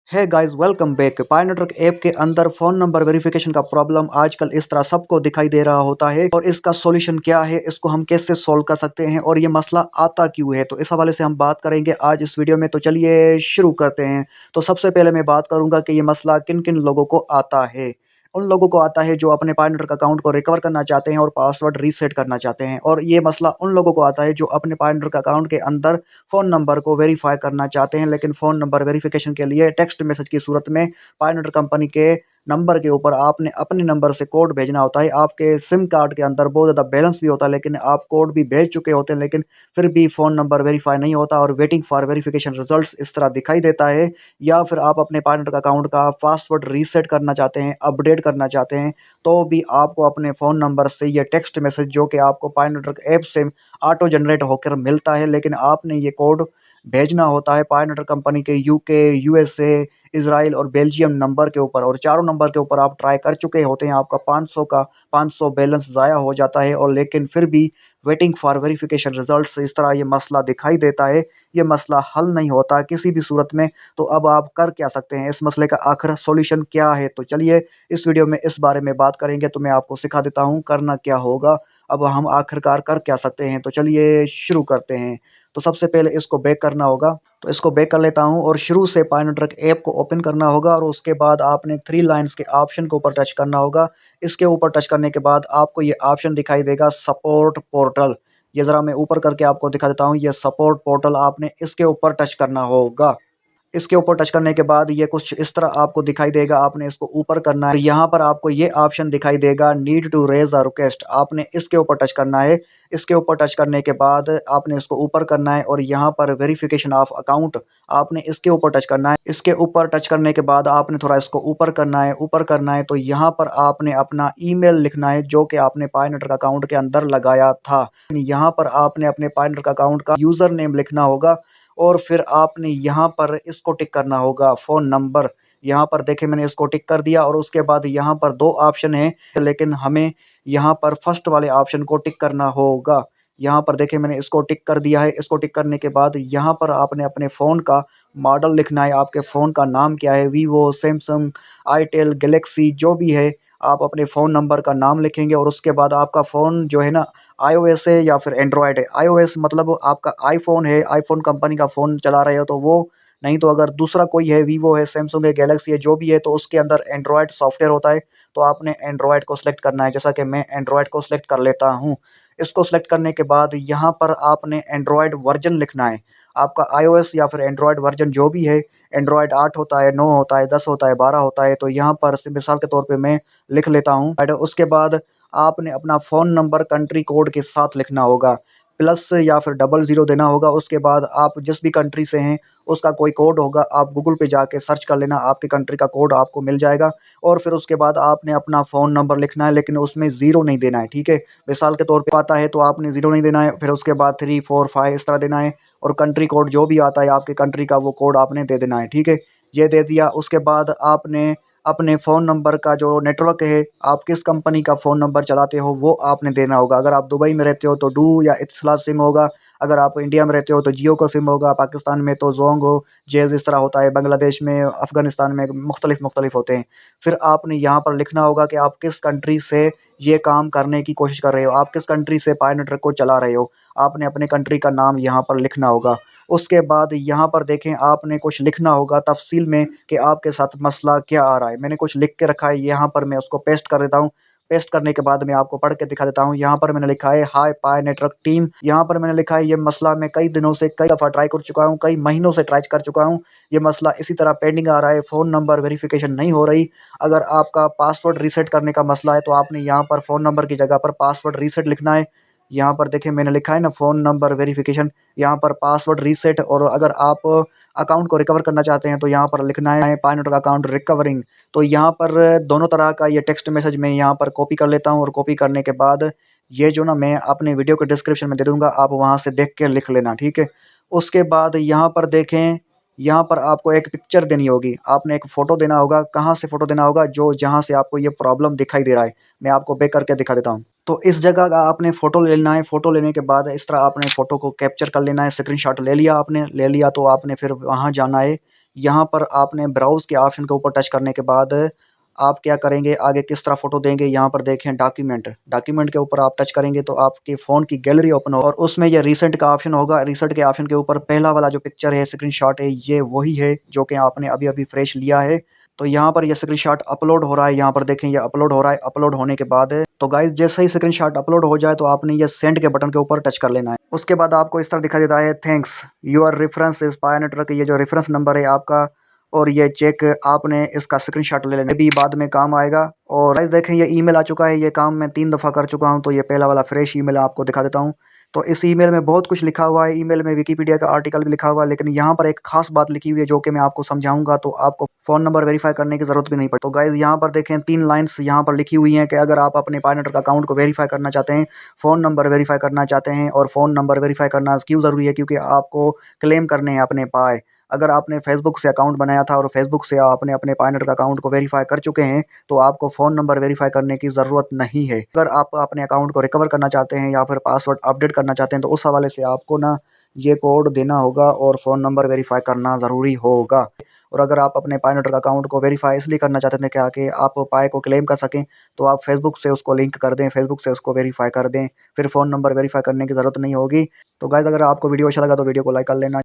है guys, welcome back. पाई network app के अंदर फ़ोन नंबर वेरिफिकेशन का प्रॉब्लम आजकल इस तरह सबको दिखाई दे रहा होता है और इसका सॉल्यूशन क्या है, इसको हम कैसे सॉल्व कर सकते हैं और ये मसला आता क्यों है, तो इस हवाले से हम बात करेंगे आज इस वीडियो में। तो चलिए शुरू करते हैं। तो सबसे पहले मैं बात करूंगा कि ये मसला किन किन लोगों को आता है। उन लोगों को आता है जो अपने पाई नेटवर्क अकाउंट को रिकवर करना चाहते हैं और पासवर्ड रीसेट करना चाहते हैं, और ये मसला उन लोगों को आता है जो अपने पाई नेटवर्क अकाउंट के अंदर फ़ोन नंबर को वेरीफाई करना चाहते हैं, लेकिन फ़ोन नंबर वेरिफिकेशन के लिए टेक्स्ट मैसेज की सूरत में पाई नेटवर्क कंपनी के नंबर के ऊपर आपने अपने नंबर से कोड भेजना होता है। आपके सिम कार्ड के अंदर बहुत ज़्यादा बैलेंस भी होता है, लेकिन आप कोड भी भेज चुके होते हैं, लेकिन फिर भी फ़ोन नंबर वेरीफाई नहीं होता और वेटिंग फॉर वेरिफिकेशन रिजल्ट्स इस तरह दिखाई देता है। या फिर आप अपने पाई नेटवर्क अकाउंट का पासवर्ड रीसेट करना चाहते हैं, अपडेट करना चाहते हैं, तो भी आपको अपने फ़ोन नंबर से ये टेक्स्ट मैसेज जो कि आपको पाई नेटवर्क ऐप से ऑटो जनरेट होकर मिलता है, लेकिन आपने ये कोड भेजना होता है पाई नेटवर्क कंपनी के यूके, यूएसए, इज़राइल और बेल्जियम नंबर के ऊपर, और चारों नंबर के ऊपर आप ट्राई कर चुके होते हैं। आपका 500 का 500 बैलेंस ज़ाया हो जाता है, और लेकिन फिर भी वेटिंग फॉर वेरिफिकेशन रिजल्ट्स इस तरह ये मसला दिखाई देता है। ये मसला हल नहीं होता किसी भी सूरत में। तो अब आप कर क्या सकते हैं, इस मसले का आखिर सॉल्यूशन क्या है, तो चलिए इस वीडियो में इस बारे में बात करेंगे। तो मैं आपको सिखा देता हूँ करना क्या होगा। अब हम आखिरकार कर क्या सकते हैं, तो चलिए शुरू करते हैं। तो सबसे पहले इसको बैक करना होगा। तो इसको बैक कर लेता हूँ और शुरू से पाई नेटवर्क ऐप को ओपन करना होगा, और उसके बाद आपने 3 लाइन्स के ऑप्शन के ऊपर टच करना होगा। इसके ऊपर टच करने के बाद आपको ये ऑप्शन दिखाई देगा सपोर्ट पोर्टल। ये ज़रा मैं ऊपर करके आपको दिखा देता हूँ। ये सपोर्ट पोर्टल, आपने इसके ऊपर टच करना होगा। इसके ऊपर टच करने के बाद ये कुछ इस तरह आपको दिखाई देगा। आपने इसको ऊपर करना है। यहाँ पर आपको ये ऑप्शन दिखाई देगा need to raise a request, आपने इसके ऊपर टच करना है। इसके ऊपर टच करने के बाद आपने इसको ऊपर करना है, और यहाँ पर वेरिफिकेशन ऑफ अकाउंट आपने इसके ऊपर टच करना है। इसके ऊपर टच करने के बाद आपने थोड़ा इसको ऊपर करना है, ऊपर करना है। तो यहाँ पर आपने अपना ईमेल लिखना है जो कि आपने पाई नेटवर्क अकाउंट के अंदर लगाया था। यहाँ पर आपने अपने पाई नेटवर्क अकाउंट का यूज़र नेम लिखना होगा, और फिर आपने यहाँ पर इसको टिक करना होगा फ़ोन नंबर। यहाँ पर देखिए मैंने इसको टिक कर दिया, और उसके बाद यहाँ पर 2 ऑप्शन हैं, लेकिन हमें यहाँ पर फर्स्ट वाले ऑप्शन को टिक करना होगा। यहाँ पर देखिए मैंने इसको टिक कर दिया है। इसको टिक करने के बाद यहाँ पर आपने अपने फ़ोन का मॉडल लिखना है। आपके फ़ोन का नाम क्या है, वीवो, सैमसंग, आईटेल, गैलेक्सी जो भी है, आप अपने फ़ोन नंबर का नाम लिखेंगे। और उसके बाद आपका फ़ोन जो है ना, आईओएस है या फिर एंड्रॉयड है। आईओएस मतलब आपका आईफ़ोन है, आईफ़ोन कंपनी का फ़ोन चला रहे हो तो वो, नहीं तो अगर दूसरा कोई है, वीवो है, सैमसंग है, गैलेक्सी है, जो भी है, तो उसके अंदर एंड्रॉयड सॉफ्टवेयर होता है। तो आपने एंड्रॉयड को सिलेक्ट करना है, जैसा कि मैं एंड्रॉयड को सिलेक्ट कर लेता हूँ। इसको सिलेक्ट करने के बाद यहाँ पर आपने एंड्रॉयड वर्जन लिखना है। आपका आईओएस या फिर एंड्रॉयड वर्जन जो भी है, एंड्रॉयड 8 होता है, 9 होता है, 10 होता है, 12 होता है। तो यहाँ पर मिसाल के तौर पे मैं लिख लेता हूँ। उसके बाद आपने अपना फ़ोन नंबर कंट्री कोड के साथ लिखना होगा, प्लस या फिर 00 देना होगा। उसके बाद आप जिस भी कंट्री से हैं उसका कोई कोड होगा, आप गूगल पे जाके सर्च कर लेना, आपकी कंट्री का कोड आपको मिल जाएगा। और फिर उसके बाद आपने अपना फ़ोन नंबर लिखना है, लेकिन उसमें ज़ीरो नहीं देना है, ठीक है। मिसाल के तौर पे आता है तो आपने ज़ीरो नहीं देना है। फिर उसके बाद 3, 4, 5 इस तरह देना है, और कंट्री कोड जो भी आता है आपकी कंट्री का, वो कोड आपने दे देना है, ठीक है। ये दे दिया। उसके बाद आपने अपने फ़ोन नंबर का जो नेटवर्क है, आप किस कंपनी का फ़ोन नंबर चलाते हो, वो आपने देना होगा। अगर आप दुबई में रहते हो तो डू या इतिसलात सिम होगा। अगर आप इंडिया में रहते हो तो जियो का सिम होगा। पाकिस्तान में तो जोंग हो, जेज़ इस तरह होता है। बांग्लादेश में, अफ़गानिस्तान में मुख्तलिफ होते हैं। फिर आपने यहाँ पर लिखना होगा कि आप किस कंट्री से ये काम करने की कोशिश कर रहे हो, आप किस कंट्री से पाई नेटवर्क को चला रहे हो। आपने अपने कंट्री का नाम यहाँ पर लिखना होगा। उसके बाद यहाँ पर देखें, आपने कुछ लिखना होगा तफ़सील में कि आपके साथ मसला क्या आ रहा है। मैंने कुछ लिख के रखा है, यहाँ पर मैं उसको पेस्ट कर देता हूँ। पेस्ट करने के बाद मैं आपको पढ़ के दिखा देता हूँ। यहाँ पर मैंने लिखा है हाय पाई नेटवर्क टीम। यहाँ पर मैंने लिखा है ये मसला मैं कई दिनों से कई दफ़ा ट्राई कर चुका हूँ, कई महीनों से ट्राई कर चुका हूँ। ये मसला इसी तरह पेंडिंग आ रहा है, फ़ोन नंबर वेरिफिकेशन नहीं हो रही। अगर आपका पासवर्ड रीसेट करने का मसला है तो आपने यहाँ पर फ़ोन नंबर की जगह पर पासवर्ड रीसेट लिखना है। यहाँ पर देखिए मैंने लिखा है ना, फ़ोन नंबर वेरिफिकेशन, यहाँ पर पासवर्ड रीसेट। और अगर आप अकाउंट को रिकवर करना चाहते हैं तो यहाँ पर लिखना है पाई नेटवर्क अकाउंट रिकवरिंग। तो यहाँ पर दोनों तरह का ये टेक्स्ट मैसेज मैं यहाँ पर कॉपी कर लेता हूँ, और कॉपी करने के बाद ये जो ना मैं अपने वीडियो के डिस्क्रिप्शन में दे दूँगा, आप वहाँ से देख के लिख लेना, ठीक है। उसके बाद यहाँ पर देखें, यहाँ पर आपको एक पिक्चर देनी होगी, आपने एक फ़ोटो देना होगा। कहाँ से फ़ोटो देना होगा, जो जहाँ से आपको ये प्रॉब्लम दिखाई दे रहा है। मैं आपको बैक करके दिखा देता हूँ। तो इस जगह का आपने फ़ोटो ले लेना है। फ़ोटो लेने के बाद इस तरह आपने फ़ोटो को कैप्चर कर लेना है। स्क्रीनशॉट ले लिया आपने, ले लिया तो आपने फिर वहाँ जाना है। यहाँ पर आपने ब्राउज़ के ऑप्शन के ऊपर टच करने के बाद आप क्या करेंगे, आगे किस तरह फ़ोटो देंगे, यहाँ पर देखें डॉक्यूमेंट। डॉक्यूमेंट के ऊपर आप टच करेंगे तो आपके फ़ोन की गैलरी ओपन हो और उसमें ये रीसेंट का ऑप्शन होगा। रीसेंट के ऑप्शन के ऊपर पहला वाला जो पिक्चर है, स्क्रीनशॉट है, ये वही है जो कि आपने अभी-अभी फ्रेश लिया है। तो यहाँ पर ये स्क्रीनशॉट अपलोड हो रहा है, यहाँ पर देखें ये अपलोड हो रहा है। अपलोड होने के बाद तो गाइस जैसे ही स्क्रीनशॉट अपलोड हो जाए तो आपने ये सेंड के बटन के ऊपर टच कर लेना है। उसके बाद आपको इस तरह दिखाई देता है, थैंक्स योर रेफरेंस इज पाया नेटवर्क। ये जो रेफरेंस नंबर है आपका और ये चेक आपने इसका स्क्रीनशॉट ले लेना, भी बाद में काम आएगा। और गाइस देखें ये ईमेल आ चुका है, ये काम मैं 3 दफ़ा कर चुका हूँ। तो ये पहला वाला फ्रेश ईमेल आपको दिखा देता हूँ। तो इस ईमेल में बहुत कुछ लिखा हुआ है, ईमेल में विकिपीडिया का आर्टिकल भी लिखा हुआ है, लेकिन यहाँ पर एक खास बात लिखी हुई है जो कि मैं आपको समझाऊंगा, तो आपको फ़ोन नंबर वेरीफाई करने की ज़रूरत भी नहीं पड़ती। तो गाइस यहाँ पर देखें 3 लाइन्स यहाँ पर लिखी हुई हैं कि अगर आप अपने पाई नेटवर्क अकाउंट को वेरीफाई करना चाहते हैं, फ़ोन नंबर वेरीफाई करना चाहते हैं, और फ़ोन नंबर वेरीफाई करना क्यों ज़रूरी है, क्योंकि आपको क्लेम करने हैं अपने पाए। अगर आपने फेसबुक से अकाउंट बनाया था और फेसबुक से आपने अपने पाई नेटवर्क अकाउंट को वेरीफाई कर चुके हैं, तो आपको फ़ोन नंबर वेरीफाई करने की ज़रूरत नहीं है। अगर आप अपने अकाउंट को रिकवर करना चाहते हैं या फिर पासवर्ड अपडेट करना चाहते हैं, तो उस हवाले से आपको ना ये कोड देना होगा और फ़ोन नंबर वेरीफाई करना ज़रूरी होगा। और अगर आप अपने पाई नेटवर्क अकाउंट को वेरीफाई इसलिए करना चाहते थे क्या कि आप पाई को क्लेम कर सकें, तो आप फेसबुक से उसको लिंक कर दें, फेसबुक से उसको वेरीफाई कर दें, फिर फ़ोन नंबर वेरीफाई करने की ज़रूरत नहीं होगी। तो गाइस अगर आपको वीडियो अच्छा लगा तो वीडियो को लाइक कर लेना।